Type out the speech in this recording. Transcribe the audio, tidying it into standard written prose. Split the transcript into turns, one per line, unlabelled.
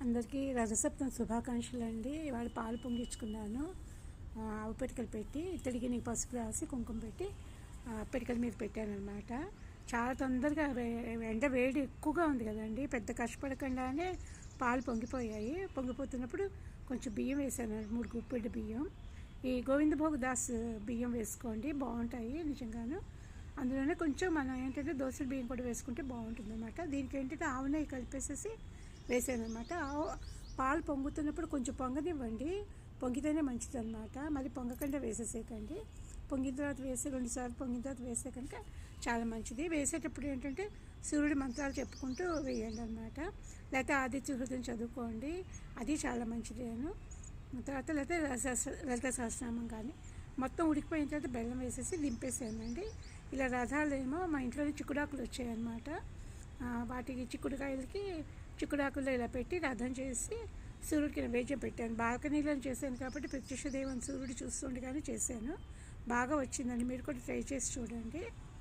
అందరికీ రథసప్తమి శుభాకాంక్షలు అండి. ఇవాళ పాలు పొంగించుకున్నాను. ఆవు పిడకలు పెట్టి ఇత్తడికి నీకు పసుపు రాసి కుంకుమ పెట్టి పిడకల మీద పెట్టాను అనమాట. చాలా తొందరగా ఎండ వేడి ఎక్కువగా ఉంది కదండి, పెద్ద కష్టపడకుండానే పాలు పొంగిపోయాయి. పొంగిపోతున్నప్పుడు కొంచెం బియ్యం వేసాను, 3 గుప్పెడు బియ్యం. ఈ గోవిందభోగ్ దాస్ బియ్యం వేసుకోండి, బాగుంటాయి నిజంగాను. అందులోనే కొంచెం మనం ఏంటంటే దోసల బియ్యం కూడా వేసుకుంటే బాగుంటుంది అనమాట. దీనికి ఏంటంటే ఆవు నెయ్యి కలిపేసేసి వేసాను అనమాట. పాలు పొంగుతున్నప్పుడు కొంచెం పొంగనివ్వండి, పొంగితేనే మంచిది అనమాట. మళ్ళీ పొంగకుండా వేసేసేయకండి. పొంగిన తర్వాత వేసి 2 సార్లు పొంగిన తర్వాత వేసే కనుక చాలా మంచిది. వేసేటప్పుడు ఏంటంటే సూర్యుడి మంత్రాలు చెప్పుకుంటూ వేయండి అనమాట. లేకపోతే ఆదిత్య హృదయం చదువుకోండి, అది చాలా మంచిది. తర్వాత లేకపోతే లలిత సహస్రనామం కానీ. మొత్తం ఉడికిపోయిన తర్వాత బెల్లం వేసేసి దింపేసానండి. ఇలా రథాలేమో మా ఇంట్లోనే చిక్కుడాకులు వచ్చాయన్నమాట. వాటికి చిక్కుడాకుల్లో ఇలా పెట్టి రథం చేసి సూర్యుడికి నైవేద్యం పెట్టాను. బాల్కనీలో చేశాను కాబట్టి ప్రత్యక్ష దైవం సూర్యుడు చూస్తుండగానే చేశాను. బాగా వచ్చిందండి, మీరు కూడా ట్రై చేసి చూడండి.